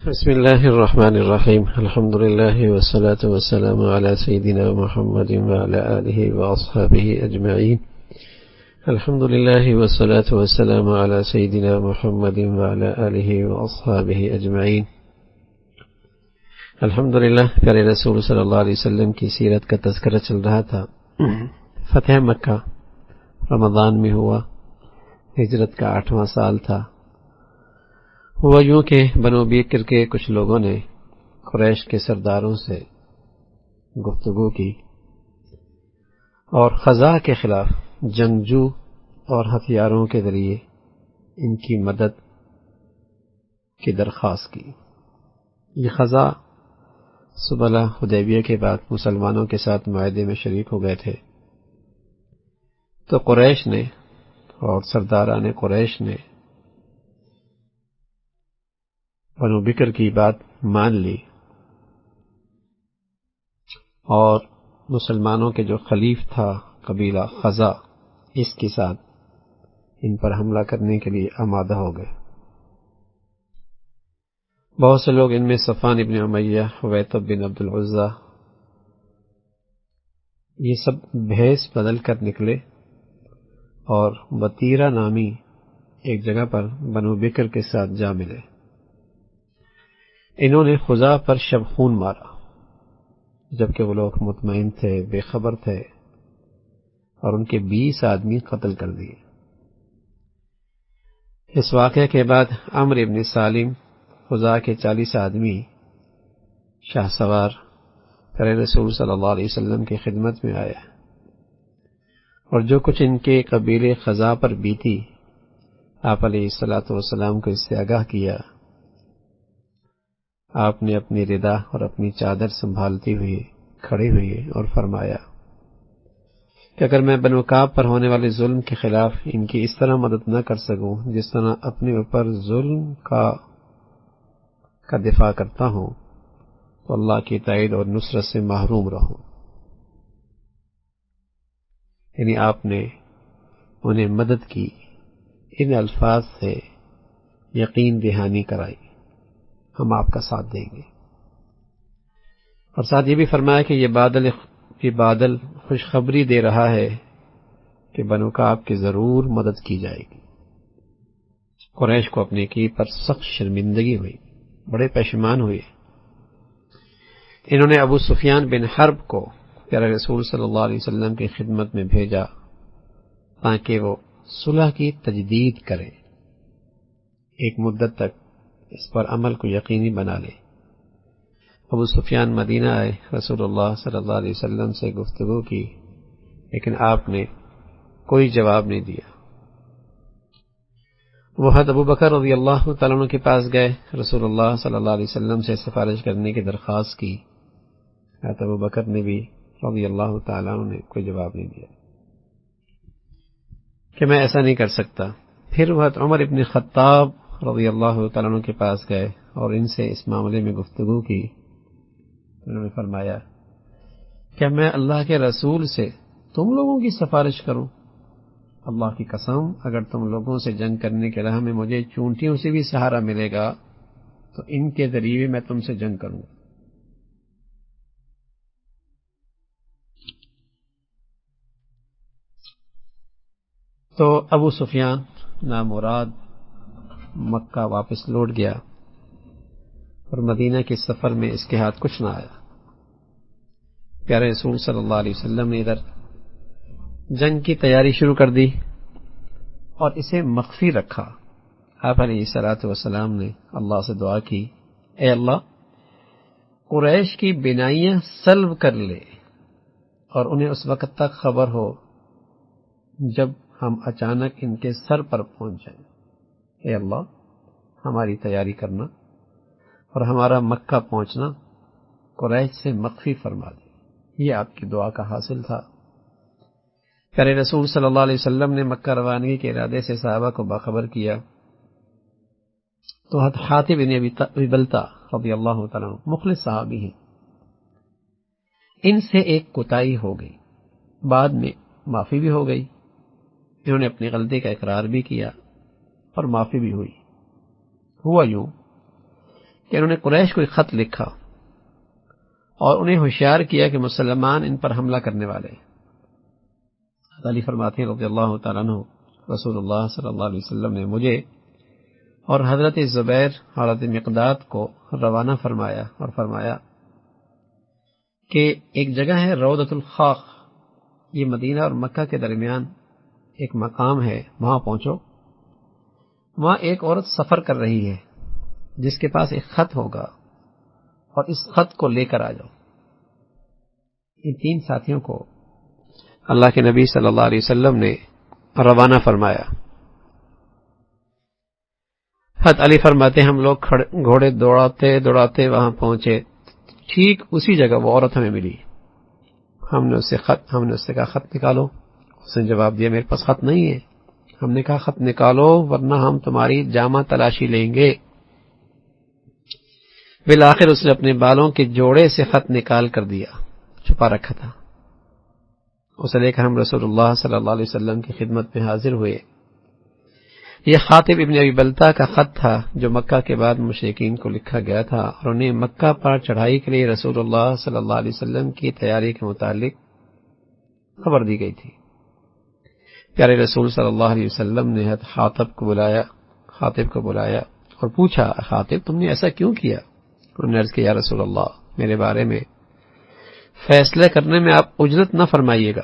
بسم الله الرحمن الرحيم. الحمد لله والصلاة والسلام على سيدنا محمد وعلى آله وأصحابه أجمعين. الحمد لله والصلاة والسلام على سيدنا محمد وعلى آله وأصحابه أجمعين. الحمدللہ پیارے رسول صلی اللہ علیہ وسلم کی سیرت کا تذکرہ چل رہا تھا. فتح مکہ رمضان میں ہوا. ہجرت کا 8واں سال تھا. ہوا یوں کہ بنو بکر کے کچھ لوگوں نے قریش کے سرداروں سے گفتگو کی اور خزاع کے خلاف جنگجو اور ہتھیاروں کے ذریعے ان کی مدد کی درخواست کی. یہ خزاع صلح حدیبیہ کے بعد مسلمانوں کے ساتھ معاہدے میں شریک ہو گئے تھے. تو قریش نے اور سرداران قریش نے بنو بکر کی بات مان لی اور مسلمانوں کے جو خلیف تھا قبیلہ خزاع، اس کے ساتھ ان پر حملہ کرنے کے لیے آمادہ ہو گئے. بہت سے لوگ ان میں صفوان ابن امیہ، حویطب بن عبد العزیٰ، یہ سب بھیس بدل کر نکلے اور بطیرہ نامی ایک جگہ پر بنو بکر کے ساتھ جا ملے. انہوں نے خزاع پر شب خون مارا، جبکہ وہ لوگ مطمئن تھے، بے خبر تھے، اور ان کے 20 آدمی قتل کر دیے. اس واقعے کے بعد عمرو ابن سالم خزاع کے 40 آدمی شاہ سوار پیارے رسول صلی اللہ علیہ وسلم کی خدمت میں آئے اور جو کچھ ان کے قبیلے خزاع پر بیتی آپ علیہ الصلوۃ والسلام کو اس سے آگاہ کیا. آپ نے اپنی ردا اور اپنی چادر سنبھالتے ہوئے کھڑے ہوئے اور فرمایا کہ اگر میں بنو کعب پر ہونے والے ظلم کے خلاف ان کی اس طرح مدد نہ کر سکوں جس طرح اپنے اوپر ظلم کا دفاع کرتا ہوں تو اللہ کی تائید اور نصرت سے محروم رہوں. یعنی آپ نے انہیں مدد کی، ان الفاظ سے یقین دہانی کرائی، ہم آپ کا ساتھ دیں گے. اور ساتھ یہ بھی فرمایا کہ یہ بادل خوشخبری دے رہا ہے کہ بنو کعب کی ضرور مدد کی جائے گی. قریش کو اپنے کی پر سخت شرمندگی ہوئی، بڑے پشیمان ہوئے. انہوں نے ابو سفیان بن حرب کو پیارے رسول صلی اللہ علیہ وسلم کی خدمت میں بھیجا تاکہ وہ صلح کی تجدید کریں، ایک مدت تک اس پر عمل کو یقینی بنا لے. ابو سفیان مدینہ آئے، رسول اللہ صلی اللہ علیہ وسلم سے گفتگو کی، لیکن آپ نے کوئی جواب نہیں دیا. وہ حضرت ابو بکر رضی اللہ تعالیٰ عنہ کے پاس گئے، رسول اللہ صلی اللہ علیہ وسلم سے سفارش کرنے کی درخواست کی. حضرت ابو بکر نے بھی رضی اللہ تعالیٰ عنہ نے کوئی جواب نہیں دیا کہ میں ایسا نہیں کر سکتا. پھر وہ حضرت عمر ابن خطاب رضی اللہ تعالیٰ عنہ کے پاس گئے اور ان سے اس معاملے میں گفتگو کی. انہوں نے فرمایا کہ میں اللہ کے رسول سے تم لوگوں کی سفارش کروں؟ اللہ کی قسم، اگر تم لوگوں سے جنگ کرنے کے راہ میں مجھے چونٹیوں سے بھی سہارا ملے گا تو ان کے ذریعے میں تم سے جنگ کروں گا. تو ابو سفیان نامراد مکہ واپس لوٹ گیا اور مدینہ کے سفر میں اس کے ہاتھ کچھ نہ آیا. پیارے رسول صلی اللہ علیہ وسلم نے ادھر جنگ کی تیاری شروع کر دی اور اسے مخفی رکھا. آپ علیہ الصلوۃ والسلام نے اللہ سے دعا کی، اے اللہ، قریش کی بنائیاں سلب کر لے اور انہیں اس وقت تک خبر ہو جب ہم اچانک ان کے سر پر پہنچ جائیں. اے اللہ، ہماری تیاری کرنا اور ہمارا مکہ پہنچنا قریش سے مخفی فرما دے. یہ آپ کی دعا کا حاصل تھا. پیارے رسول صلی اللہ علیہ وسلم نے مکہ روانگی کے ارادے سے صحابہ کو باخبر کیا تو حضرت حاتب بن ابی بلتہ رضی اللہ تعالیٰ عنہ مخلص صحابی ہیں، ان سے ایک کوتاہی ہو گئی، بعد میں معافی بھی ہو گئی. انہوں نے اپنی غلطی کا اقرار بھی کیا اور معافی بھی ہوئی۔ ہوا یوں کہ انہوں نے قریش کو ایک خط لکھا اور انہیں ہوشیار کیا کہ مسلمان ان پر حملہ کرنے والے ہیں۔ علی فرماتے ہیں رضی اللہ تعالیٰ عنہ، رسول اللہ صلی اللہ علیہ وسلم نے مجھے اور حضرت زبیر حضرت مقداد کو روانہ فرمایا اور فرمایا کہ ایک جگہ ہے روضۃ الخاق، یہ مدینہ اور مکہ کے درمیان ایک مقام ہے، وہاں پہنچو، وہاں ایک عورت سفر کر رہی ہے جس کے پاس ایک خط ہوگا اور اس خط کو لے کر آ جاؤ۔ ان 3 ساتھیوں کو اللہ کے نبی صلی اللہ علیہ وسلم نے روانہ فرمایا۔ حضرت علی فرماتے ہم لوگ گھوڑے دوڑاتے دوڑاتے وہاں پہنچے، ٹھیک اسی جگہ وہ عورت ہمیں ملی۔ ہم نے اس سے کہا خط نکالو، اس نے جواب دیا میرے پاس خط نہیں ہے۔ ہم نے کہا خط نکالو ورنہ ہم تمہاری جامہ تلاشی لیں گے۔ بالآخر اس نے اپنے بالوں کے جوڑے سے خط نکال کر دیا، چھپا رکھا تھا۔ اسے لے کر ہم رسول اللہ صلی اللہ علیہ وسلم کی خدمت میں حاضر ہوئے۔ یہ خاطب ابن ابی بلتہ کا خط تھا جو مکہ کے بعد مشرکین کو لکھا گیا تھا اور انہیں مکہ پر چڑھائی کے لیے رسول اللہ صلی اللہ علیہ وسلم کی تیاری کے متعلق خبر دی گئی تھی۔ پیارے رسول صلی اللہ علیہ وسلم نے حضرت خاطب کو بلایا اور پوچھا خاطب تم نے ایسا کیوں کیا؟ انہوں نے عرض کیا یا رسول اللہ میرے بارے میں فیصلے کرنے میں آپ اجرت نہ فرمائیے گا،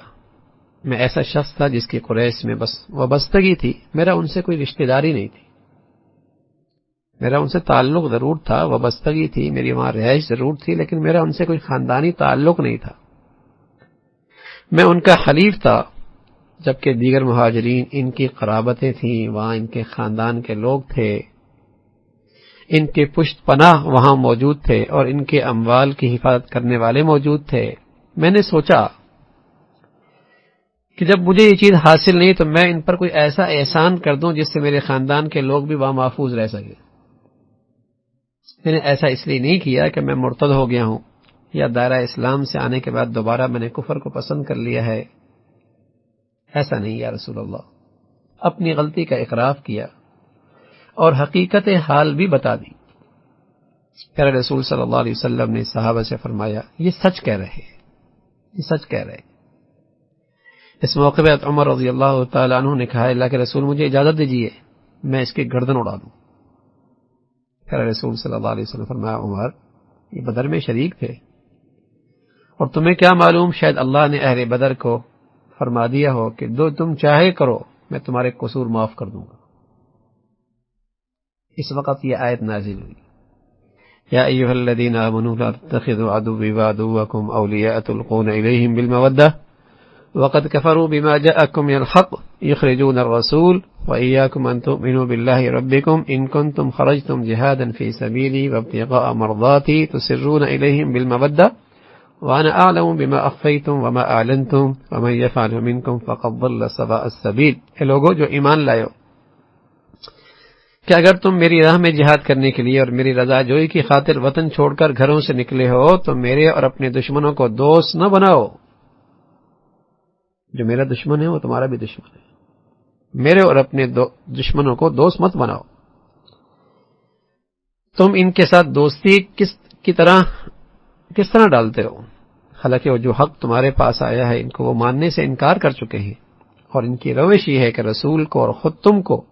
میں ایسا شخص تھا جس کی قریش میں بس وابستگی تھی، میرا ان سے کوئی رشتہ داری نہیں تھی، میرا ان سے تعلق ضرور تھا، وابستگی تھی، میری وہاں رہائش ضرور تھی، لیکن میرا ان سے کوئی خاندانی تعلق نہیں تھا، میں ان کا حلیف تھا، جبکہ دیگر مہاجرین ان کی قرابتیں تھیں، وہاں ان کے خاندان کے لوگ تھے، ان کے پشت پناہ وہاں موجود تھے اور ان کے اموال کی حفاظت کرنے والے موجود تھے۔ میں نے سوچا کہ جب مجھے یہ چیز حاصل نہیں تو میں ان پر کوئی ایسا احسان کر دوں جس سے میرے خاندان کے لوگ بھی وہاں محفوظ رہ سکے۔ میں نے ایسا اس لیے نہیں کیا کہ میں مرتد ہو گیا ہوں یا دائرہ اسلام سے آنے کے بعد دوبارہ میں نے کفر کو پسند کر لیا ہے، ایسا نہیں یا رسول اللہ۔ اپنی غلطی کا اقرار کیا اور حقیقت حال بھی بتا دی۔ پیارے رسول صلی اللہ علیہ وسلم نے صحابہ سے فرمایا یہ سچ کہہ رہے ہیں، یہ سچ کہہ رہے ہیں۔ اس موقع پہ عمر رضی اللہ تعالیٰ عنہ نے کہا اللہ کے رسول مجھے اجازت دیجیے میں اس کی گردن اڑا دوں۔ پیارے رسول صلی اللہ علیہ وسلم فرمایا عمر یہ بدر میں شریک تھے اور تمہیں کیا معلوم شاید اللہ نے اہل بدر کو فرما دیا ہو کہ جو تم چاہے کرو میں تمہارے قصور معاف کر دوں گا۔ اس وقت یہ آیت نازل ہوئی یا ایھا الذین آمنوا لا تتخذوا عدوی وعدوکم اولیاء تلقون الیہم بالمودہ وقد كفروا بما جاءكم من الحق يخرجون الرسول وإياكم أن تؤمنوا بالله ربكم إن كنتم خرجتم جهادا في سبيلي وابتغاء مرضاتي تسرون إليهم بالمودة وأنا أعلم بما أخفيتم وما أعلنتم ومن يفعل منكم فقد ضل سواء السبيل۔ اے لوگو جو ایمان لائے ہو کہ اگر تم میری راہ میں جہاد کرنے کے لیے اور میری رضا جوئی کی خاطر وطن چھوڑ کر گھروں سے نکلے ہو تو میرے اور اپنے دشمنوں کو دوست نہ بناؤ۔ جو میرا دشمن ہے وہ تمہارا بھی دشمن ہے، میرے اور اپنے دشمنوں کو دوست مت بناؤ۔ تم ان کے ساتھ دوستی کس طرح ڈالتے ہو، حالانکہ وہ جو حق تمہارے پاس آیا ہے ان کو وہ ماننے سے انکار کر چکے ہیں، اور ان کی روش یہ ہے کہ رسول کو اور خود تم کو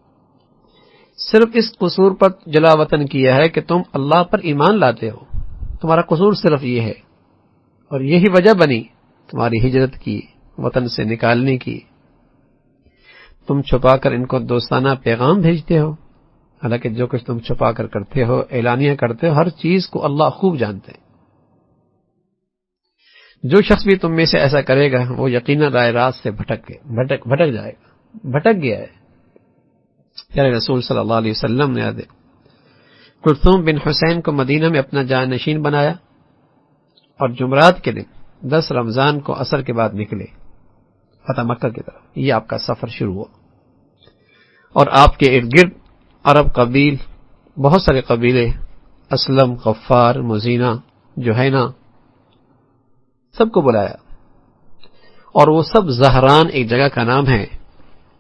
صرف اس قصور پر جلا وطن کیا ہے کہ تم اللہ پر ایمان لاتے ہو، تمہارا قصور صرف یہ ہے، اور یہی وجہ بنی تمہاری ہجرت کی، وطن سے نکالنے کی۔ تم چھپا کر ان کو دوستانہ پیغام بھیجتے ہو، حالانکہ جو کچھ تم چھپا کر کرتے ہو، اعلانیہ کرتے ہو، ہر چیز کو اللہ خوب جانتے ہیں۔ جو شخص بھی تم میں سے ایسا کرے گا وہ یقیناً رائے راست سے بھٹک جائے گا، بھٹک گیا ہے۔ پیارے رسول صلی اللہ علیہ وسلم نے کلثوم بن حسین کو مدینہ میں اپنا جانشین بنایا اور جمعرات کے دن 10 رمضان کو عصر کے بعد نکلے فتح مکہ کی طرف۔ یہ آپ کا سفر شروع ہوا اور آپ کے ارد گرد عرب قبیل بہت سارے قبیلے اسلم، غفار، مزینہ، جوہینہ سب کو بلایا، اور وہ سب زہران ایک جگہ کا نام ہے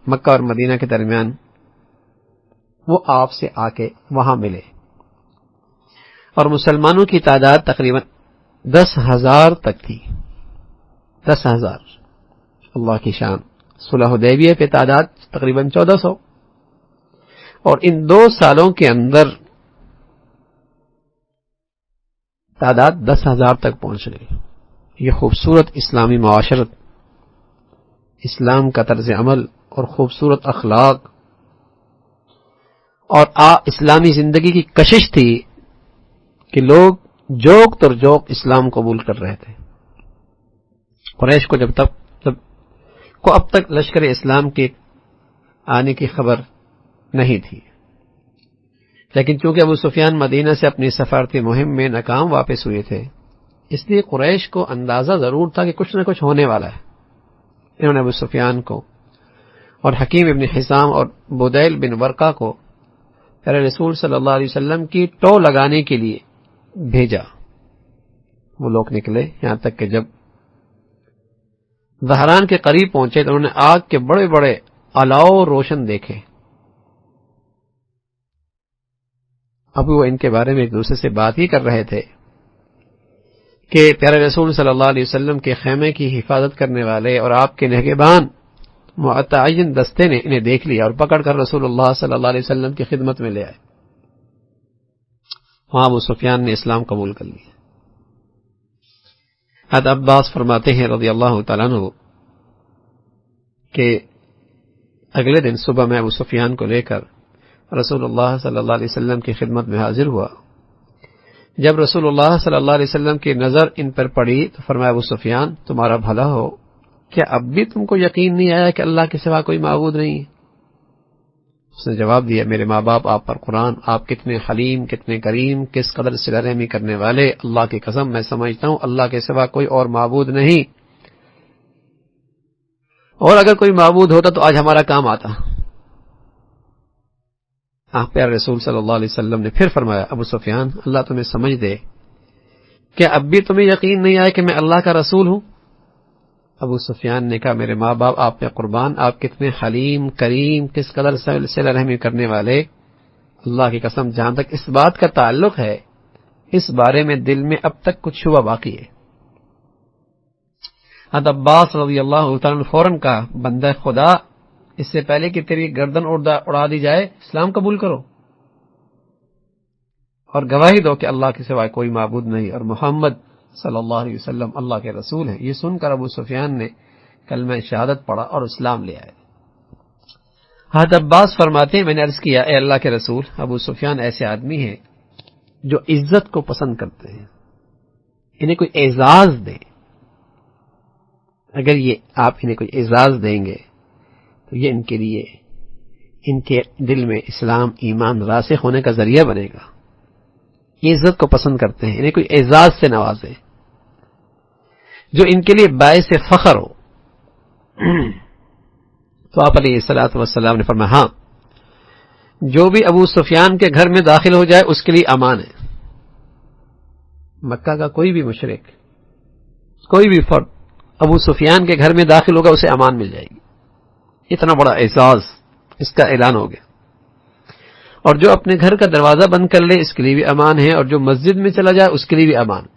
مکہ اور مدینہ کے درمیان وہ آپ سے آ کے وہاں ملے، اور مسلمانوں کی تعداد تقریباً 10,000 تک تھی. 10,000. اللہ کی شان. صلح حدیبیہ پہ تعداد تقریباً 1400، اور ان 2 سالوں کے اندر تعداد 10,000 تک پہنچ گئی. یہ خوبصورت اسلامی معاشرت، اسلام کا طرز عمل اور خوبصورت اخلاق اور اسلامی زندگی کی کشش تھی کہ لوگ جوک تر جوک اسلام قبول کر رہے تھے. قریش کو اب تک لشکر اسلام کے آنے کی خبر نہیں تھی، لیکن چونکہ ابو سفیان مدینہ سے اپنی سفارتی مہم میں ناکام واپس ہوئے تھے، اس لیے قریش کو اندازہ ضرور تھا کہ کچھ نہ کچھ ہونے والا ہے. انہوں نے ابو سفیان کو اور حکیم ابن حزام اور بدیل بن ورقہ کو پیارے رسول صلی اللہ علیہ وسلم کی ٹو لگانے کے لیے بھیجا. وہ لوگ نکلے، یہاں تک کہ جب ظہران کے قریب پہنچے تو انہوں نے آگ کے بڑے بڑے الاؤ روشن دیکھے. اب وہ ان کے بارے میں ایک دوسرے سے بات ہی کر رہے تھے کہ پیارے رسول صلی اللہ علیہ وسلم کے خیمے کی حفاظت کرنے والے اور آپ کے نگہبان متعین دستے نے انہیں دیکھ لیا اور پکڑ کر رسول اللہ صلی اللہ علیہ وسلم کی خدمت میں لے آئے. وہاں ابو سفیان نے اسلام قبول کر لیا. حضرت عباس فرماتے ہیں رضی اللہ تعالیٰ عنہ کہ اگلے دن صبح میں ابو سفیان کو لے کر رسول اللہ صلی اللہ علیہ وسلم کی خدمت میں حاضر ہوا. جب رسول اللہ صلی اللہ علیہ وسلم کی نظر ان پر پڑی تو فرمایا ابو سفیان تمہارا بھلا ہو، کیا اب بھی تم کو یقین نہیں آیا کہ اللہ کے سوا کوئی معبود نہیں ہے؟ اس نے جواب دیا میرے ماں باپ آپ پر قرآن، آپ کتنے حلیم، کتنے کریم، کس قدر صلہ رحمی کرنے والے. اللہ کی قسم میں سمجھتا ہوں اللہ کے سوا کوئی اور معبود نہیں، اور اگر کوئی معبود ہوتا تو آج ہمارا کام آتا. آپ پیارے رسول صلی اللہ علیہ وسلم نے پھر فرمایا ابو سفیان اللہ تمہیں سمجھ دے، کیا اب بھی تمہیں یقین نہیں آیا کہ میں اللہ کا رسول ہوں؟ ابو سفیان نے کہا میرے ماں باپ آپ پہ قربان، آپ کتنے حلیم کریم، کس قدر صلہ رحمی کرنے والے. اللہ کی قسم جہاں تک اس بات کا تعلق ہے اس بارے میں دل میں اب تک کچھ شبہ باقی ہے. حضرت عباس رضی اللہ تعالیٰ عنہ فوراً کہا بندہ خدا، اس سے پہلے کہ تیری گردن اڑا دی جائے اسلام قبول کرو اور گواہی دو کہ اللہ کے سوائے کوئی معبود نہیں اور محمد صلی اللہ علیہ وسلم اللہ کے رسول ہیں. یہ سن کر ابو سفیان نے کلمہ شہادت پڑھا اور اسلام لے آئے. حضرت عباس فرماتے ہیں میں نے عرض کیا اے اللہ کے رسول، ابو سفیان ایسے آدمی ہیں جو عزت کو پسند کرتے ہیں، انہیں کوئی اعزاز دیں. اگر یہ آپ انہیں کوئی اعزاز دیں گے تو یہ ان کے لیے ان کے دل میں اسلام ایمان راسخ ہونے کا ذریعہ بنے گا. یہ عزت کو پسند کرتے ہیں، انہیں کوئی اعزاز سے نوازے جو ان کے لیے باعث فخر ہو. تو آپ علیہ الصلوۃ والسلام نے فرمایا ہاں جو بھی ابو سفیان کے گھر میں داخل ہو جائے اس کے لیے امان ہے. مکہ کا کوئی بھی مشرک، کوئی بھی فرد ابو سفیان کے گھر میں داخل ہوگا اسے امان مل جائے گی. اتنا بڑا اعزاز اس کا اعلان ہو گیا. اور جو اپنے گھر کا دروازہ بند کر لے اس کے لیے بھی امان ہے، اور جو مسجد میں چلا جائے اس کے لیے بھی امان ہے.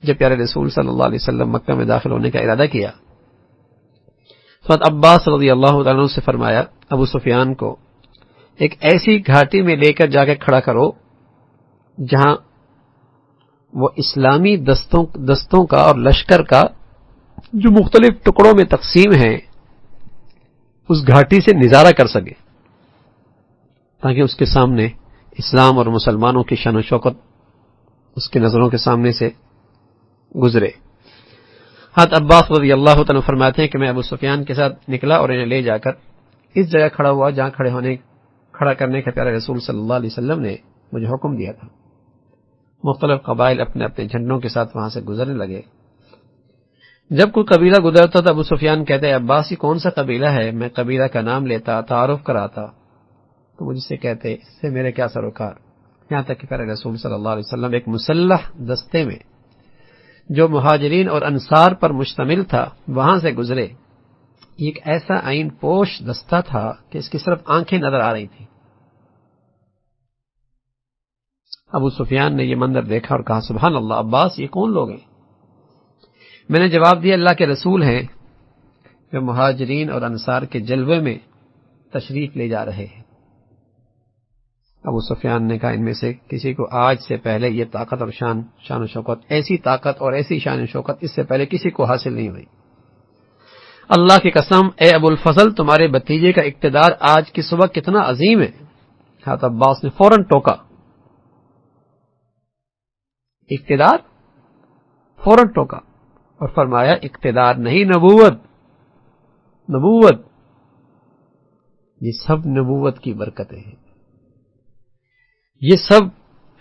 جب پیارے رسول صلی اللہ علیہ وسلم مکہ میں داخل ہونے کا ارادہ کیا تو عباس رضی اللہ تعالیٰ عنہ سے فرمایا ابو سفیان کو ایک ایسی گھاٹی میں لے کر جا کے کھڑا کرو جہاں وہ اسلامی دستوں کا اور لشکر کا جو مختلف ٹکڑوں میں تقسیم ہیں اس گھاٹی سے نظارہ کر سکے، تاکہ اس کے سامنے اسلام اور مسلمانوں کی شان و شوکت اس کے نظروں کے سامنے سے گزرے. حضرت عباس رضی اللہ تعالیٰ فرماتے ہیں کہ میں ابو سفیان کے ساتھ نکلا اور انہیں لے جا کر اس جگہ کھڑا ہوا جہاں کھڑا کرنے کے پیارے رسول صلی اللہ علیہ وسلم نے مجھے حکم دیا تھا. مختلف قبائل اپنے اپنے جھنڈوں کے ساتھ وہاں سے گزرنے لگے. جب کوئی قبیلہ گزرتا تھا ابو سفیان کہتے عباس یہ کون سا قبیلہ ہے؟ میں قبیلہ کا نام لیتا، تعارف کراتا تو مجھ سے کہتے اس سے میرے کیا سروکار. یہاں تک کہ پیارے رسول صلی اللہ علیہ وسلم ایک مسلح دستے میں جو مہاجرین اور انصار پر مشتمل تھا وہاں سے گزرے. یہ ایک ایسا آئین پوش دستہ تھا کہ اس کی صرف آنکھیں نظر آ رہی تھیں۔ ابو سفیان نے یہ منظر دیکھا اور کہا سبحان اللہ عباس، یہ کون لوگ ہیں؟ میں نے جواب دیا اللہ کے رسول ہیں جو مہاجرین اور انصار کے جلوے میں تشریف لے جا رہے ہیں۔ ابو سفیان نے کہا ان میں سے کسی کو آج سے پہلے یہ طاقت اور شان و شوکت، ایسی طاقت اور ایسی شان و شوکت اس سے پہلے کسی کو حاصل نہیں ہوئی۔ اللہ کی قسم اے ابو الفضل، تمہارے بھتیجے کا اقتدار آج کی صبح کتنا عظیم ہے۔ حضرت عباس نے فوراً ٹوکا، اقتدار؟ فوراً ٹوکا اور فرمایا اقتدار نہیں، نبوت، نبوت، یہ سب نبوت کی برکتیں ہیں، یہ سب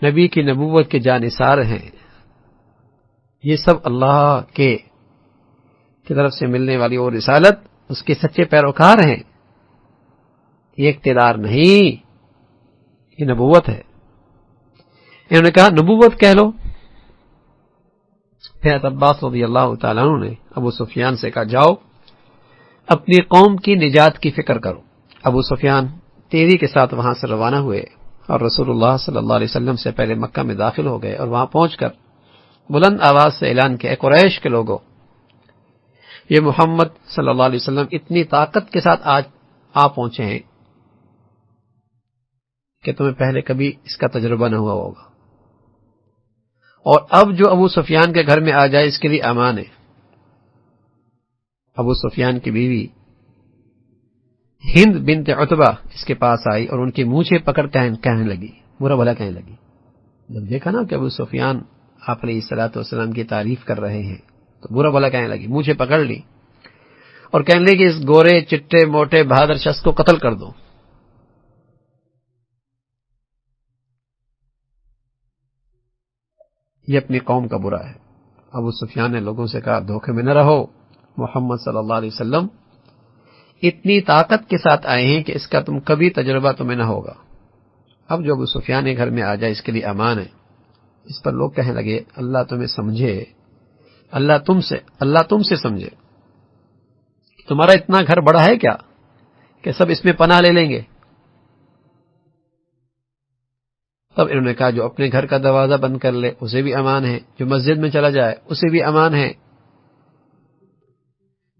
نبی کی نبوت کے جانثار ہیں، یہ سب اللہ کی طرف سے ملنے والی اور رسالت اس کے سچے پیروکار ہیں۔ یہ اقتدار نہیں، یہ نبوت ہے۔ انہوں نے کہا نبوت کہہ لو۔ پھر عباس رضی اللہ تعالیٰ عنہ نے ابو سفیان سے کہا جاؤ اپنی قوم کی نجات کی فکر کرو۔ ابو سفیان تیزی کے ساتھ وہاں سے روانہ ہوئے اور رسول اللہ صلی اللہ علیہ وسلم سے پہلے مکہ میں داخل ہو گئے، اور وہاں پہنچ کر بلند آواز سے اعلان کیا، اے قریش کے لوگوں، یہ محمد صلی اللہ علیہ وسلم اتنی طاقت کے ساتھ آج آ پہنچے ہیں کہ تمہیں پہلے کبھی اس کا تجربہ نہ ہوا ہوگا، اور اب جو ابو سفیان کے گھر میں آ جائے اس کے لیے امان ہے۔ ابو سفیان کی بیوی ہند بنت عتبہ اس کے پاس آئی اور ان کی مونچھیں پکڑ کہنے لگی، برا بھلا کہنے لگی۔ جب دیکھا نا کہ ابو سفیان آپ علیہ الصلوۃ والسلام کی تعریف کر رہے ہیں تو برا بھلا کہنے لگی، مونچھیں پکڑ لی اور کہنے لگی کہ اس گورے چٹے موٹے بہادر شخص کو قتل کر دو۔ یہ اپنی قوم کا برا ہے۔ ابو سفیان نے لوگوں سے کہا دھوکے میں نہ رہو، محمد صلی اللہ علیہ وسلم اتنی طاقت کے ساتھ آئے ہیں کہ اس کا تم کبھی تجربہ تمہیں نہ ہوگا۔ اب جو ابو سفیان کے گھر میں آ جائے اس کے لیے امان ہے۔ اس پر لوگ کہنے لگے اللہ تمہیں سمجھے، اللہ تم سے سمجھے، تمہارا اتنا گھر بڑا ہے کیا کہ سب اس میں پناہ لے لیں گے؟ تب انہوں نے کہا جو اپنے گھر کا دروازہ بند کر لے اسے بھی امان ہے، جو مسجد میں چلا جائے اسے بھی امان ہے۔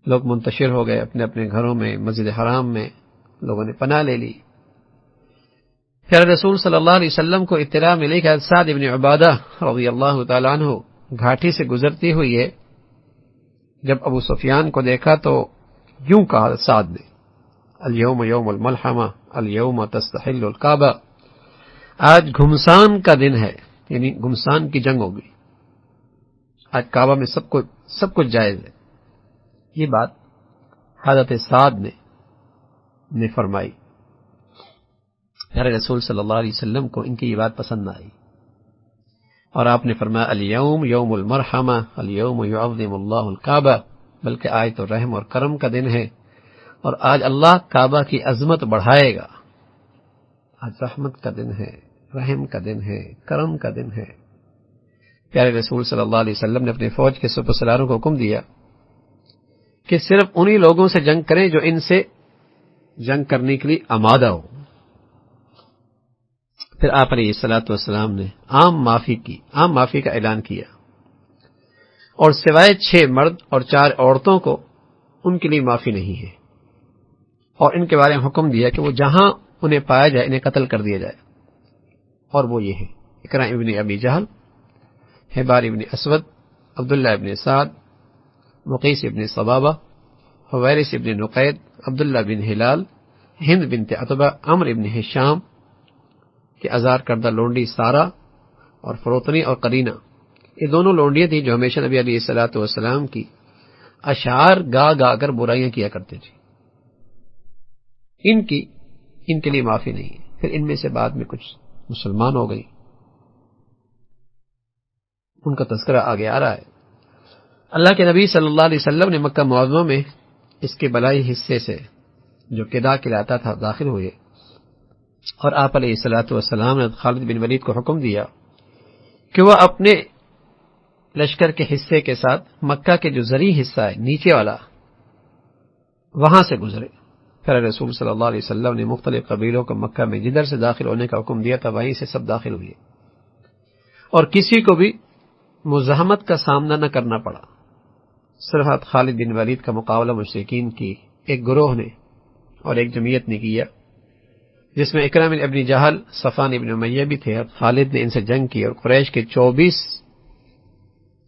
لوگ منتشر ہو گئے اپنے اپنے گھروں میں، مسجد حرام میں لوگوں نے پناہ لے لی۔ پھر رسول صلی اللہ علیہ وسلم کو اطلاع ملی کہ سعد بن عبادہ رضی اللہ تعالیٰ عنہ گھاٹی سے گزرتی ہوئی ہے۔ جب ابو سفیان کو دیکھا تو یوں کہا سعد نے الیوم یوم الملحمہ الیوم تستحل الکعبہ، آج گھمسان کا دن ہے، یعنی گھمسان کی جنگ ہوگی، آج کعبہ میں سب کچھ جائز ہے۔ یہ بات حضرت سعد نے فرمائی۔ پیارے رسول صلی اللہ علیہ وسلم کو ان کی یہ بات پسند نہ آئی، اور آپ نے فرمایا الیوم یوم المرحمہ الیوم یعظم اللہ الکعبہ، بلکہ آج تو رحم اور کرم کا دن ہے، اور آج اللہ کعبہ کی عظمت بڑھائے گا۔ آج رحمت کا دن ہے، رحم کا دن ہے، کرم کا دن ہے۔ پیارے رسول صلی اللہ علیہ وسلم نے اپنے فوج کے سپرسالاروں کو حکم دیا کہ صرف انہی لوگوں سے جنگ کریں جو ان سے جنگ کرنے کے لیے آمادہ ہو۔ پھر آپ علیہ الصلوۃ والسلام نے عام معافی کا اعلان کیا، اور سوائے 6 مرد اور 4 عورتوں کو ان کے لیے معافی نہیں ہے، اور ان کے بارے میں حکم دیا کہ وہ جہاں انہیں پایا جائے انہیں قتل کر دیا جائے، اور وہ یہ ہیں اکرمہ ابن ابی جہل، حبار ابن اسود، عبداللہ ابن سعد، مقیس ابن صبابہ، حویرث ابن نقید، عبداللہ بن ہلال، ہند بنت عتبہ، عمرو ابن ہشام کہ آزار کردہ لونڈی سارا، اور فروتنی اور قرینہ، یہ دونوں لونڈیاں تھیں جو ہمیشہ نبی علیہ الصلوۃ والسلام کی اشعار گا کر برائیاں کیا کرتے تھے۔ ان کے لیے معافی نہیں ہے۔ پھر ان میں سے بعد میں کچھ مسلمان ہو گئی، ان کا تذکرہ آگے آ رہا ہے۔ اللہ کے نبی صلی اللہ علیہ وسلم نے مکہ معظمہ میں اس کے بلائی حصے سے جو قدا کہلاتا تھا داخل ہوئے، اور آپ علیہ الصلوۃ والسلام نے خالد بن ولید کو حکم دیا کہ وہ اپنے لشکر کے حصے کے ساتھ مکہ کے جو زرعی حصہ ہے نیچے والا وہاں سے گزرے۔ پھر رسول صلی اللہ علیہ وسلم نے مختلف قبیلوں کو مکہ میں جدھر سے داخل ہونے کا حکم دیا تھا وہیں سے سب داخل ہوئے، اور کسی کو بھی مزاحمت کا سامنا نہ کرنا پڑا۔ صرف خالد بن ولید کا مقابلہ مشرکین کی ایک گروہ نے اور ایک جمعیت نے کیا، جس میں اکرم بن ابن جہل، صفوان بن امیہ بھی تھے، اور خالد نے ان سے جنگ کی اور قریش کے 24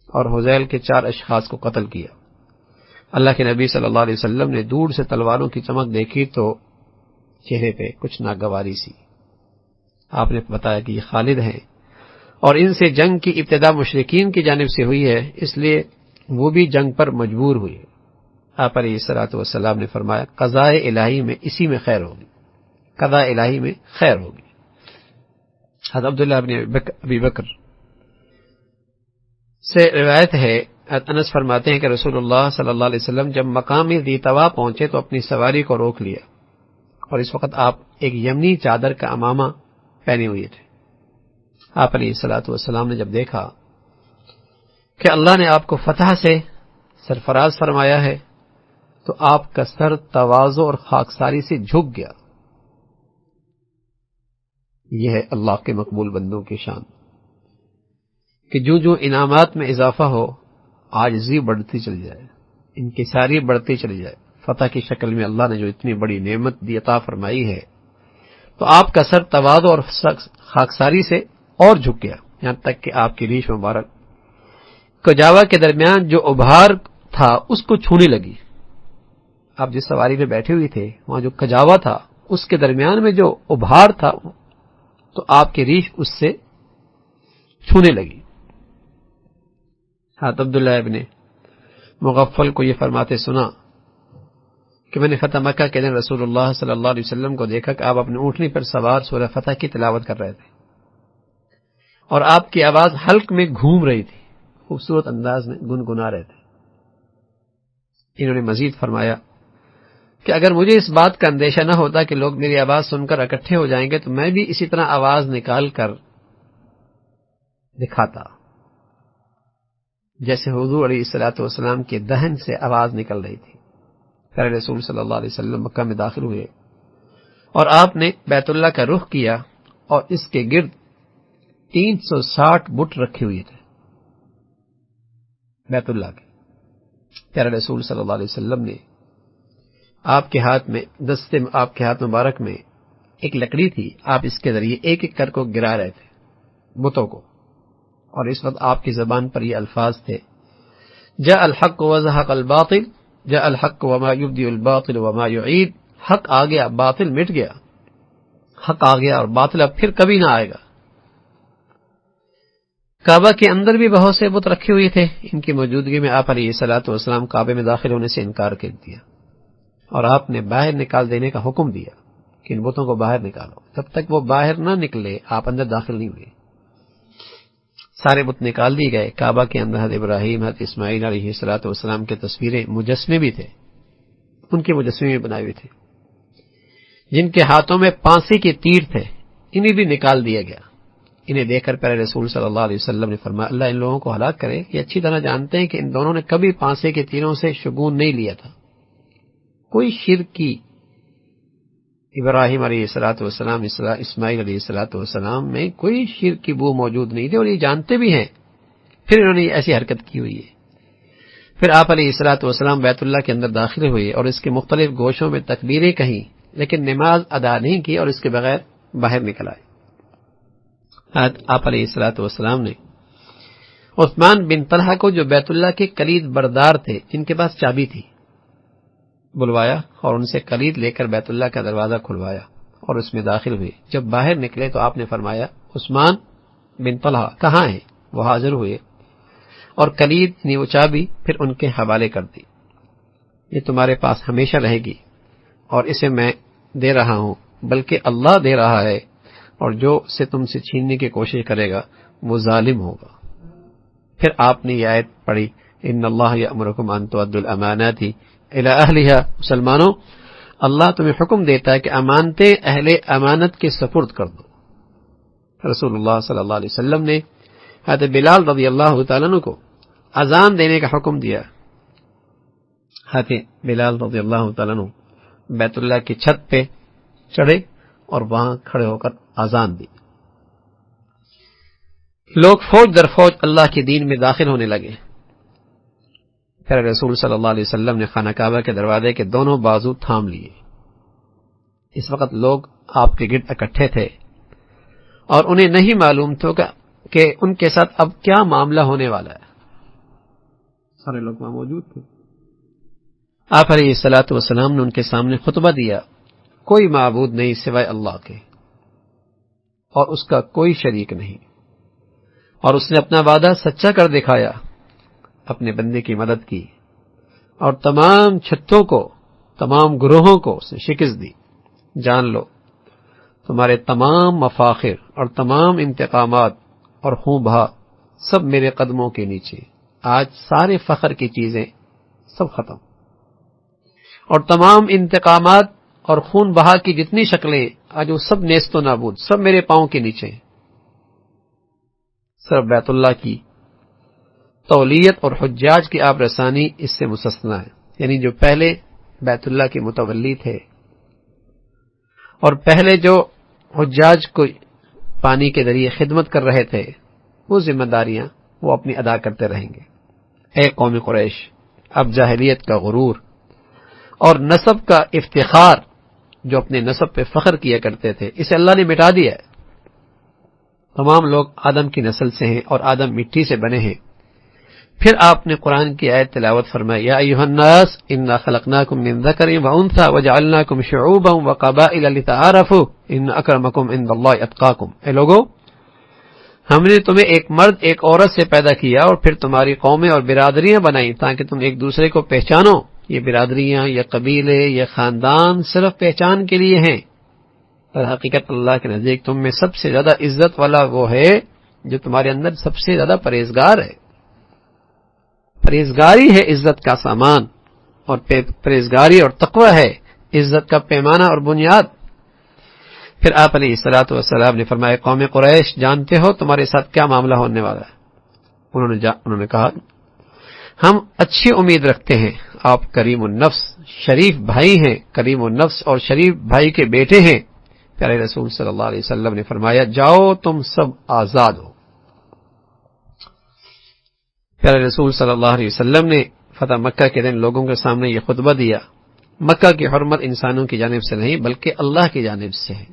اور حذیل کے 4 اشخاص کو قتل کیا۔ اللہ کے نبی صلی اللہ علیہ وسلم نے دور سے تلواروں کی چمک دیکھی تو چہرے پہ کچھ ناگواری سی۔ آپ نے بتایا کہ یہ خالد ہیں، اور ان سے جنگ کی ابتدا مشرکین کی جانب سے ہوئی ہے، اس لیے وہ بھی جنگ پر مجبور ہوئے۔ آپ علیہ الصلوۃ والسلام نے فرمایا قضاء الہی میں اسی میں خیر ہوگی، قضاء الہی میں خیر ہوگی۔ حضرت عبداللہ بن ابی بکر سے روایت ہے، انس فرماتے ہیں کہ رسول اللہ صلی اللہ علیہ وسلم جب مقام ذی طوا پہنچے تو اپنی سواری کو روک لیا، اور اس وقت آپ ایک یمنی چادر کا امامہ پہنے ہوئے تھے۔ آپ علیہ الصلوۃ والسلام نے جب دیکھا کہ اللہ نے آپ کو فتح سے سرفراز فرمایا ہے تو آپ کا سر تواضع اور خاکساری سے جھک گیا۔ یہ ہے اللہ کے مقبول بندوں کی شان کہ جو جو انعامات میں اضافہ ہو، عاجزی بڑھتی چلی جائے، انکساری بڑھتی چلی جائے۔ فتح کی شکل میں اللہ نے جو اتنی بڑی نعمت دی عطا فرمائی ہے، تو آپ کا سر تواضع اور خاکساری سے اور جھک گیا، یہاں تک کہ آپ کی ریش مبارک کجاوا کے درمیان جو ابھار تھا اس کو چھونے لگی۔ آپ جس سواری میں بیٹھے ہوئے تھے وہاں جو کجاوا تھا اس کے درمیان میں جو ابھار تھا تو آپ کی ریش اس سے چھونے لگی۔ حضرت عبداللہ ابن مغفل کو یہ فرماتے سنا کہ میں نے فتح مکہ کے دن رسول اللہ صلی اللہ علیہ وسلم کو دیکھا کہ آپ اپنے اونٹنی پر سوار سورہ فتح کی تلاوت کر رہے تھے، اور آپ کی آواز حلق میں گھوم رہی تھی، خوبصورت انداز میں گنگنا رہے تھے۔ انہوں نے مزید فرمایا کہ اگر مجھے اس بات کا اندیشہ نہ ہوتا کہ لوگ میری آواز سن کر اکٹھے ہو جائیں گے تو میں بھی اسی طرح آواز نکال کر دکھاتا جیسے حضور علیہ الصلوۃ والسلام کے دہن سے آواز نکل رہی تھی۔ پھر رسول صلی اللہ علیہ وسلم مکہ میں داخل ہوئے اور آپ نے بیت اللہ کا رخ کیا، اور اس کے گرد 360 بت رکھے ہوئے تھے بیت اللہ کے۔ پیارے رسول صلی اللہ علیہ وسلم نے آپ کے ہاتھ مبارک میں ایک لکڑی تھی، آپ اس کے ذریعے ایک ایک کر کو گرا رہے تھے بتوں کو، اور اس وقت آپ کی زبان پر یہ الفاظ تھے جاء الحق وزهق الباطل جاء الحق وما يبدئ الباطل وما يعيد۔ حق آ گیا، باطل مٹ گیا، حق آ گیا اور باطل اب پھر کبھی نہ آئے گا۔ کعبہ کے اندر بھی بہت سے بت رکھے ہوئے تھے، ان کی موجودگی میں آپ علیہ الصلوۃ والسلام کعبے میں داخل ہونے سے انکار کر دیا، اور آپ نے باہر نکال دینے کا حکم دیا کہ ان بتوں کو باہر نکالو۔ جب تک وہ باہر نہ نکلے آپ اندر داخل نہیں ہوئے۔ سارے بت نکال دیے گئے۔ کعبہ کے اندر حضرت ابراہیم، حضرت اسماعیل علیہ الصلوۃ والسلام کے تصویریں، مجسمے بھی تھے، ان کے مجسمے بھی بنائے ہوئے تھے، جن کے ہاتھوں میں پانسے کے تیر تھے، انہیں بھی نکال دیا گیا۔ انہیں دیکھ کر پیارے رسول صلی اللہ علیہ وسلم نے فرمایا اللہ ان لوگوں کو ہلاک کرے، یہ اچھی طرح جانتے ہیں کہ ان دونوں نے کبھی پانسے کے تیروں سے شگون نہیں لیا تھا۔ کوئی شرکی ابراہیم علیہ الصلوۃ والسلام، اسماعیل علیہ الصلوۃ والسلام میں کوئی شرک کی بو موجود نہیں تھی، اور یہ جانتے بھی ہیں، پھر انہوں نے ایسی حرکت کی ہوئی ہے۔ پھر آپ علیہ الصلوۃ والسلام بیت اللہ کے اندر داخل ہوئے اور اس کے مختلف گوشوں میں تکبیریں کہیں، لیکن نماز ادا نہیں کی، اور اس کے بغیر باہر نکل آئے۔ آپ علیہ الصلوۃ والسلام نے عثمان بن طلحہ کو، جو بیت اللہ کے کلید بردار تھے، جن کے پاس چابی تھی، بلوایا اور ان سے کلید لے کر بیت اللہ کا دروازہ کھلوایا اور اس میں داخل ہوئے۔ جب باہر نکلے تو آپ نے فرمایا عثمان بن طلحہ کہاں ہیں؟ وہ حاضر ہوئے اور کلید نے وہ چابی پھر ان کے حوالے کر دی۔ یہ تمہارے پاس ہمیشہ رہے گی، اور اسے میں دے رہا ہوں، بلکہ اللہ دے رہا ہے، اور جو اسے تم سے چھیننے کی کوشش کرے گا وہ ظالم ہوگا۔ پھر آپ نے یہ آیت پڑھی ان اللہ یأمرکم ان تؤدوا الامانات الی اہلھا۔ مسلمانوں، اللہ تمہیں حکم دیتا ہے کہ امانتیں اہل امانت کے سپرد کر دو۔ رسول اللہ صلی اللہ علیہ وسلم نے حضرت بلال رضی اللہ تعالیٰ عنہ کو اذان دینے کا حکم دیا۔ حضرت بلال رضی اللہ تعالیٰ عنہ بیت اللہ کی چھت پہ چڑھے اور وہاں کھڑے ہو کر اذان دی. لوگ فوج در فوج اللہ کے دین میں داخل ہونے لگے. پھر رسول صلی اللہ علیہ وسلم نے خانہ کعبہ کے دروازے کے دونوں بازو تھام لیے. اس وقت لوگ آپ کے گرد اکٹھے تھے اور انہیں نہیں معلوم تھا کہ ان کے ساتھ اب کیا معاملہ ہونے والا ہے. سارے لوگ وہاں موجود تھے. آپ علیہ الصلوۃ والسلام نے ان کے سامنے خطبہ دیا. کوئی معبود نہیں سوائے اللہ کے اور اس کا کوئی شریک نہیں، اور اس نے اپنا وعدہ سچا کر دکھایا، اپنے بندے کی مدد کی اور تمام چھتوں کو، تمام گروہوں کو اس نے شکست دی. جان لو تمہارے تمام مفاخر اور تمام انتقامات اور خون بہا سب میرے قدموں کے نیچے. آج سارے فخر کی چیزیں سب ختم، اور تمام انتقامات اور خون بہا کی جتنی شکلیں آج وہ سب نیست و نابود، سب میرے پاؤں کے نیچے. صرف بیت اللہ کی تولیت اور حجاج کی آب رسانی اس سے مستثنی ہے. یعنی جو پہلے بیت اللہ کے متولی تھے اور پہلے جو حجاج کو پانی کے ذریعے خدمت کر رہے تھے، وہ ذمہ داریاں وہ اپنی ادا کرتے رہیں گے. اے قوم قریش، اب جاہلیت کا غرور اور نسب کا افتخار، جو اپنے نسب پہ فخر کیا کرتے تھے، اسے اللہ نے مٹا دیا ہے. تمام لوگ آدم کی نسل سے ہیں اور آدم مٹی سے بنے ہیں. پھر آپ نے قرآن کی آیت تلاوت فرمائی، یا ایھا الناس انا خلقناکم من ذکر وانثی وجعلناکم شعوبا وقبائل لتعارفوا ان اکرمکم عند اللہ اتقاکم. اے لوگو، ہم نے تمہیں ایک مرد ایک عورت سے پیدا کیا اور پھر تمہاری قومیں اور برادریاں بنائیں تاکہ تم ایک دوسرے کو پہچانو. یہ برادریاں، یہ قبیلے، یہ خاندان صرف پہچان کے لیے ہیں، اور حقیقت اللہ کے نزدیک تم میں سب سے زیادہ عزت والا وہ ہے جو تمہارے اندر سب سے زیادہ پرہیزگار ہے. پرہیزگاری ہے عزت کا سامان، اور پرہیزگاری اور تقوی ہے عزت کا پیمانہ اور بنیاد. پھر آپ علیہ الصلوۃ والسلام نے فرمایا، قوم قریش، جانتے ہو تمہارے ساتھ کیا معاملہ ہونے والا ہے؟ انہوں نے کہا، ہم اچھی امید رکھتے ہیں. آپ کریم النفس شریف بھائی ہیں، کریم النفس اور شریف بھائی کے بیٹے ہیں. پیارے رسول صلی اللہ علیہ وسلم نے فرمایا، جاؤ تم سب آزاد ہو. پیارے رسول صلی اللہ علیہ وسلم نے فتح مکہ کے دن لوگوں کے سامنے یہ خطبہ دیا. مکہ کی حرمت انسانوں کی جانب سے نہیں بلکہ اللہ کی جانب سے ہے.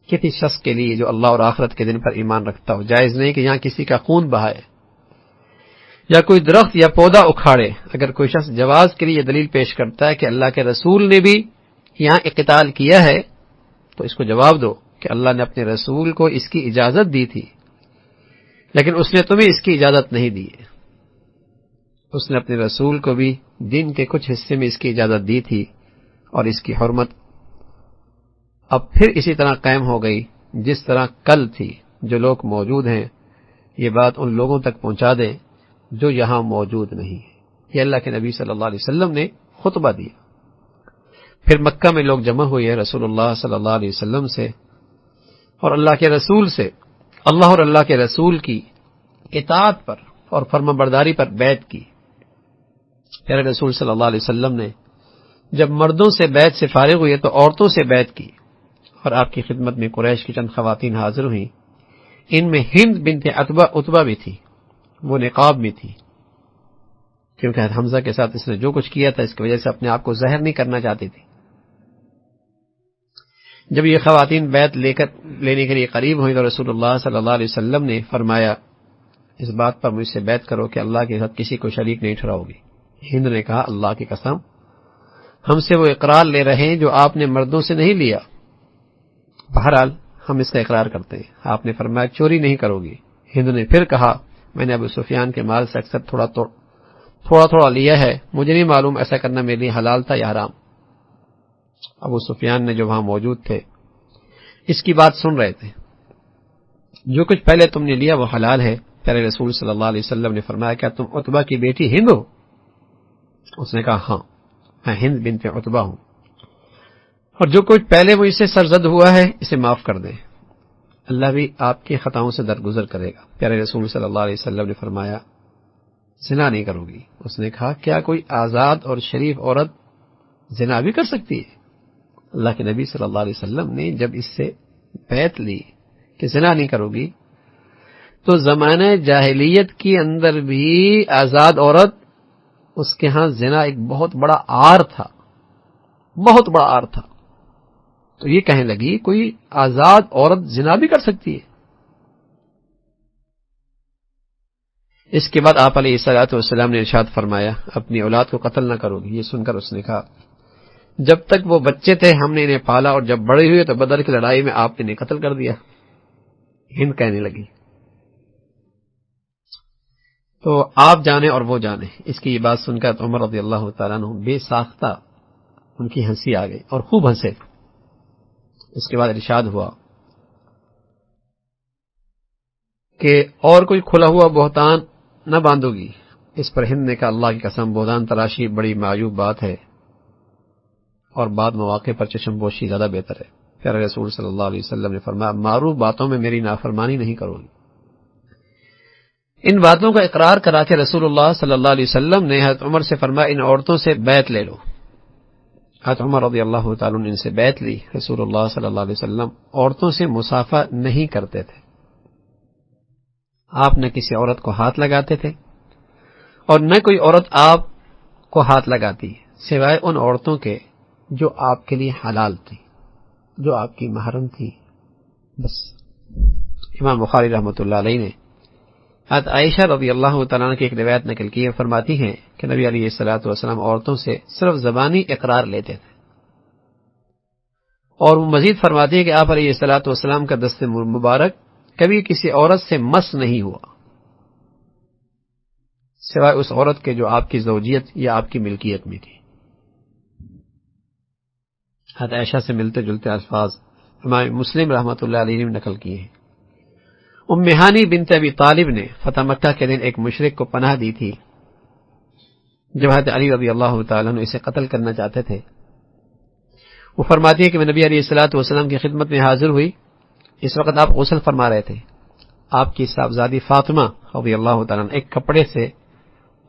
کسی شخص کے لیے جو اللہ اور آخرت کے دن پر ایمان رکھتا ہو، جائز نہیں کہ یہاں کسی کا خون بہائے یا کوئی درخت یا پودا اکھاڑے. اگر کوئی شخص جواز کے لیے دلیل پیش کرتا ہے کہ اللہ کے رسول نے بھی یہاں قتال کیا ہے، تو اس کو جواب دو کہ اللہ نے اپنے رسول کو اس کی اجازت دی تھی، لیکن اس نے تمہیں اس کی اجازت نہیں دی ہے. اس نے اپنے رسول کو بھی دن کے کچھ حصے میں اس کی اجازت دی تھی، اور اس کی حرمت اب پھر اسی طرح قائم ہو گئی جس طرح کل تھی. جو لوگ موجود ہیں یہ بات ان لوگوں تک پہنچا دیں جو یہاں موجود نہیں ہے. یہ اللہ کے نبی صلی اللہ علیہ وسلم نے خطبہ دیا. پھر مکہ میں لوگ جمع ہوئے رسول اللہ صلی اللہ علیہ وسلم سے اور اللہ کے رسول سے، اللہ اور اللہ کے رسول کی اطاعت پر اور فرما برداری پر بیعت کی. پیارے رسول صلی اللہ علیہ وسلم نے جب مردوں سے بیعت سے فارغ ہوئے تو عورتوں سے بیعت کی، اور آپ کی خدمت میں قریش کی چند خواتین حاضر ہوئیں. ان میں ہند بنت عتبہ بھی تھی. وہ نقاب میں تھی کیونکہ حمزہ کے ساتھ اس نے جو کچھ کیا تھا اس کی وجہ سے اپنے آپ کو ظاہر نہیں کرنا چاہتی تھی. جب یہ خواتین بیعت لینے کے لیے قریب ہوئی تو رسول اللہ صلی اللہ علیہ وسلم نے فرمایا، اس بات پر مجھ سے بیعت کرو کہ اللہ کے ساتھ کسی کو شریک نہیں ٹھہراؤ گی. ہند نے کہا، اللہ کی قسم، ہم سے وہ اقرار لے رہے ہیں جو آپ نے مردوں سے نہیں لیا. بہرحال ہم اس کا اقرار کرتے ہیں. آپ نے فرمایا، چوری نہیں کرو گی. ہند نے پھر کہا، میں نے ابو سفیان کے مال سے اکثر تھوڑا لیا ہے، مجھے نہیں معلوم ایسا کرنا میرے لیے حلال تھا یا حرام. ابو سفیان نے جو وہاں موجود تھے اس کی بات سن رہے تھے. جو کچھ پہلے تم نے لیا وہ حلال ہے. پیارے رسول صلی اللہ علیہ وسلم نے فرمایا، کیا تم عتبہ کی بیٹی ہند ہو؟ اس نے کہا، ہاں، میں ہند بنت عتبہ ہوں، اور جو کچھ پہلے مجھ سے سرزد ہوا ہے اسے معاف کر دیں، اللہ بھی آپ کی خطاؤں سے درگزر کرے گا. پیارے رسول صلی اللہ علیہ وسلم نے فرمایا، زنا نہیں کرو گی۔ اس نے کہا کیا کوئی آزاد اور شریف عورت زنا بھی کر سکتی ہے؟ اللہ کے نبی صلی اللہ علیہ وسلم نے جب اس سے بیعت لی کہ زنا نہیں کرو گی، تو زمانہ جاہلیت کے اندر بھی آزاد عورت، اس کے ہاں زنا ایک بہت بڑا عار تھا، بہت بڑا عار تھا۔ تو یہ کہنے لگی کوئی آزاد عورت زنا بھی کر سکتی ہے؟ اس کے بعد آپ علیہ الصلوۃ والسلام نے ارشاد فرمایا اپنی اولاد کو قتل نہ کرو گی۔ یہ سن کر اس نے کہا جب تک وہ بچے تھے ہم نے انہیں پالا، اور جب بڑے ہوئے تو بدر کی لڑائی میں آپ نے انہیں قتل کر دیا۔ ہند کہنے لگی تو آپ جانے اور وہ جانے۔ اس کی یہ بات سن کر عمر رضی اللہ تعالیٰ عنہ بے ساختہ ان کی ہنسی آ گئی اور خوب ہنسے۔ اس کے بعد ارشاد ہوا کہ اور کوئی کھلا ہوا بہتان نہ باندھو گی۔ اس پر ہند نے کہا اللہ کی قسم بہتان تراشی بڑی معیوب بات ہے، اور بعد مواقع پر چشم پوشی زیادہ بہتر ہے۔ پیارے رسول صلی اللہ علیہ وسلم نے فرمایا معروف باتوں میں میری نافرمانی نہیں کرو گی۔ ان باتوں کا اقرار کرا کے رسول اللہ صلی اللہ علیہ وسلم نے حضرت عمر سے فرمایا ان عورتوں سے بیعت لے لو۔ حضرت عمر رضی اللہ تعالیٰ نے ان سے بیعت لی۔ رسول اللہ صلی اللہ علیہ وسلم عورتوں سے مصافحہ نہیں کرتے تھے، آپ نہ کسی عورت کو ہاتھ لگاتے تھے اور نہ کوئی عورت آپ کو ہاتھ لگاتی، سوائے ان عورتوں کے جو آپ کے لیے حلال تھی، جو آپ کی محرم تھی، بس۔ امام بخاری رحمۃ اللہ علیہ نے حضرت عائشہ رضی اللہ تعالیٰ عنہ کی ایک روایت نقل کی ہے، فرماتی ہیں کہ نبی علیہ الصلوۃ والسلام عورتوں سے صرف زبانی اقرار لیتے تھے، اور وہ مزید فرماتی ہیں کہ آپ علیہ الصلوۃ والسلام کا دست مبارک کبھی کسی عورت سے مس نہیں ہوا سوائے اس عورت کے جو آپ کی زوجیت یا آپ کی ملکیت میں تھی۔ حضرت عائشہ سے ملتے جلتے الفاظ امام مسلم رحمۃ اللہ علیہ نے نقل کیے ہیں۔ ام ہانی بنت ابی طالب نے فتح مکہ کے دن ایک مشرک کو پناہ دی تھی جب حضرت علی رضی اللہ تعالیٰ عنہ اسے قتل کرنا چاہتے تھے۔ وہ فرماتی ہے کہ میں نبی علیہ الصلوۃ والسلام کی خدمت میں حاضر ہوئی، اس وقت آپ غسل فرما رہے تھے۔ آپ کی صاحبزادی فاطمہ رضی اللہ تعالیٰ عنہ ایک کپڑے سے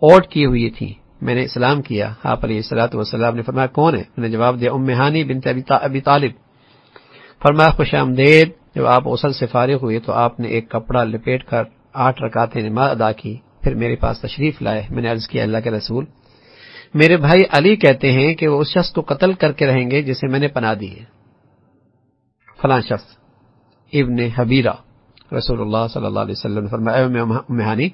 اوٹ کی ہوئی تھی۔ میں نے اسلام کیا، آپ علیہ الصلوۃ والسلام نے فرمایا کون ہے؟ میں نے جواب دیا ام ہانی بنت ابی طالب۔ فرمایا خوش آمدید۔ جب آپ غسل سے فارغ ہوئے تو آپ نے ایک کپڑا لپیٹ کر 8 رکعتیں نماز ادا کی، پھر میرے پاس تشریف لائے۔ میں نے عرض کیا اللہ کے رسول، میرے بھائی علی کہتے ہیں کہ وہ اس شخص کو قتل کر کے رہیں گے جسے میں نے پناہ دی ہے، فلاں شخص ابن حبیرہ۔ رسول اللہ صلی اللہ علیہ وسلم نے فرمایا اے ام ہانی،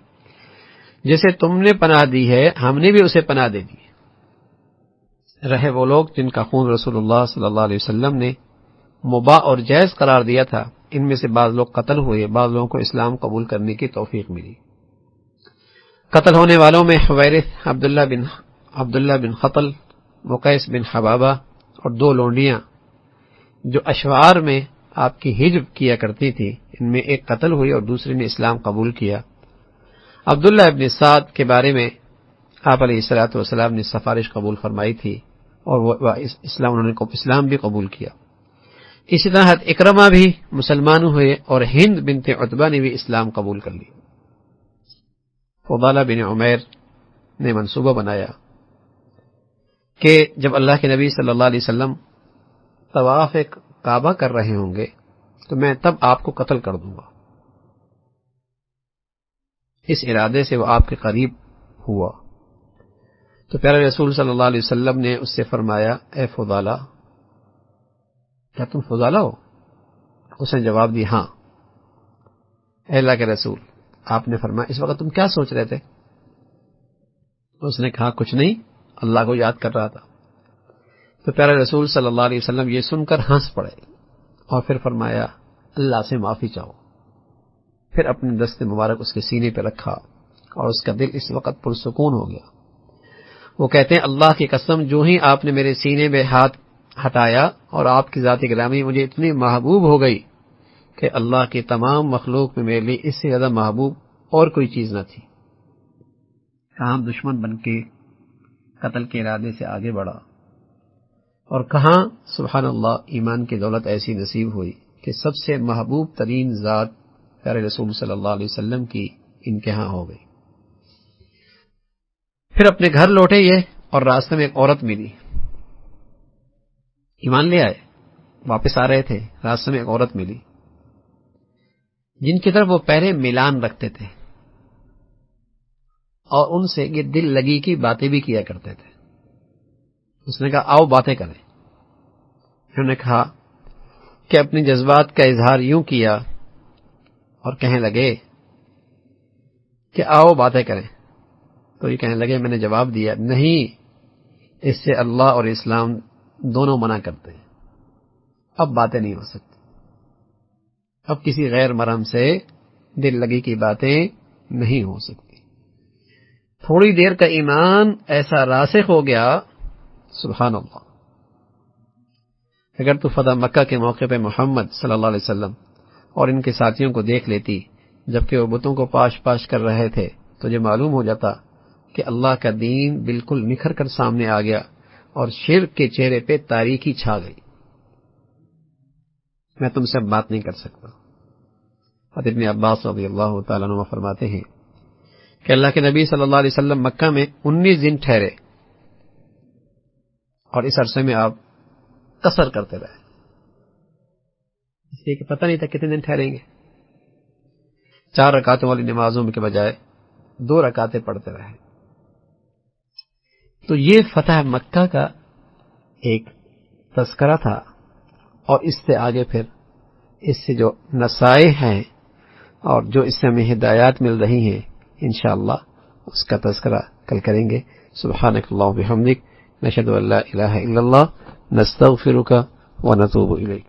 جسے تم نے پناہ دی ہے ہم نے بھی اسے پناہ دے دی۔ رہے وہ لوگ جن کا خون رسول اللہ صلی اللہ علیہ وسلم نے مباح اور جائز قرار دیا تھا، ان میں سے بعض لوگ قتل ہوئے، بعض لوگوں کو اسلام قبول کرنے کی توفیق ملی۔ قتل ہونے والوں میں حویرث عبداللہ بن خطل، مقیس بن حبابہ اور 2 لونڈیاں جو اشعار میں آپ کی حجب کیا کرتی تھی، ان میں ایک قتل ہوئی اور دوسری نے اسلام قبول کیا۔ عبداللہ ابن سعد کے بارے میں آپ علیہ الصلوۃ والسلام نے سفارش قبول فرمائی تھی اور وہ انہوں نے اسلام بھی قبول کیا۔ اسی طرح اکرمہ بھی مسلمان ہوئے اور ہند بنت عتبہ نے بھی اسلام قبول کر لی۔ فضالہ بن عمیر نے منصوبہ بنایا کہ جب اللہ کے نبی صلی اللہ علیہ وسلم طواف کعبہ کر رہے ہوں گے تو میں تب آپ کو قتل کر دوں گا۔ اس ارادے سے وہ آپ کے قریب ہوا تو پیارے رسول صلی اللہ علیہ وسلم نے اس سے فرمایا اے فضالہ، کیا تم فضالہ ہو؟ اس نے جواب دیا ہاں۔ اے اللہ کے رسول، آپ نے فرمایا اس وقت تم کیا سوچ رہے تھے؟ اس نے کہا کچھ نہیں، اللہ کو یاد کر رہا تھا۔ تو پیارے رسول صلی اللہ علیہ وسلم یہ سن کر ہنس پڑے اور پھر فرمایا اللہ سے معافی چاہو۔ پھر اپنے دست مبارک اس کے سینے پہ رکھا اور اس کا دل اس وقت پرسکون ہو گیا۔ وہ کہتے ہیں اللہ کی قسم جو ہی آپ نے میرے سینے میں ہاتھ ہٹایا اور آپ کی ذات گرامی مجھے اتنی محبوب ہو گئی کہ اللہ کی تمام مخلوق میں میرے لیے اس سے زیادہ محبوب اور کوئی چیز نہ تھی۔ کہاں دشمن بن کے قتل کے ارادے سے آگے بڑھا، اور کہاں سبحان اللہ ایمان کی دولت ایسی نصیب ہوئی کہ سب سے محبوب ترین ذات پیارے رسول صلی اللہ علیہ وسلم کی ان کے ہاں ہو گئی۔ پھر اپنے گھر لوٹے یہ، اور راستے میں ایک عورت ملی، ایمان لے آئے، واپس آ رہے تھے، راستے میں ایک عورت ملی جن کی طرف وہ پہلے ملان رکھتے تھے اور ان سے یہ دل لگی کی باتیں بھی کیا کرتے تھے۔ اس نے کہا آؤ باتیں کریں۔ انہوں نے کہا کہ اپنی جذبات کا اظہار یوں کیا اور کہنے لگے کہ آؤ باتیں کریں، تو یہ کہنے لگے، میں نے جواب دیا نہیں، اس سے اللہ اور اسلام دونوں منع کرتے ہیں، اب باتیں نہیں ہو سکتی، اب کسی غیر محرم سے دل لگی کی باتیں نہیں ہو سکتی۔ تھوڑی دیر کا ایمان ایسا راسخ ہو گیا، سبحان اللہ۔ اگر تو فتح مکہ کے موقع پہ محمد صلی اللہ علیہ وسلم اور ان کے ساتھیوں کو دیکھ لیتی جبکہ وہ بتوں کو پاش پاش کر رہے تھے، تو یہ معلوم ہو جاتا کہ اللہ کا دین بالکل نکھر کر سامنے آ گیا اور شرک کے چہرے پہ تاریکی چھا گئی۔ میں تم سے اب بات نہیں کر سکتا۔ حضرت ابن عباس رضی اللہ تعالیٰ عنہ فرماتے ہیں کہ اللہ کے نبی صلی اللہ علیہ وسلم مکہ میں 19 دن ٹھہرے، اور اس عرصے میں آپ قصر کرتے رہے، اس لیے کہ پتہ نہیں تھا کتنے دن ٹھہریں گے۔ 4 رکعتوں والی نمازوں کے بجائے 2 رکعتیں پڑھتے رہے۔ تو یہ فتح مکہ کا ایک تذکرہ تھا، اور اس سے آگے پھر اس سے جو نصائح ہیں اور جو اس سے ہمیں ہدایات مل رہی ہیں، انشاءاللہ اس کا تذکرہ کل کریں گے۔ سبحانک اللہم و بحمدک، نشہد ان لا الہ الا اللہ، نستغفرک و نتوب الیک۔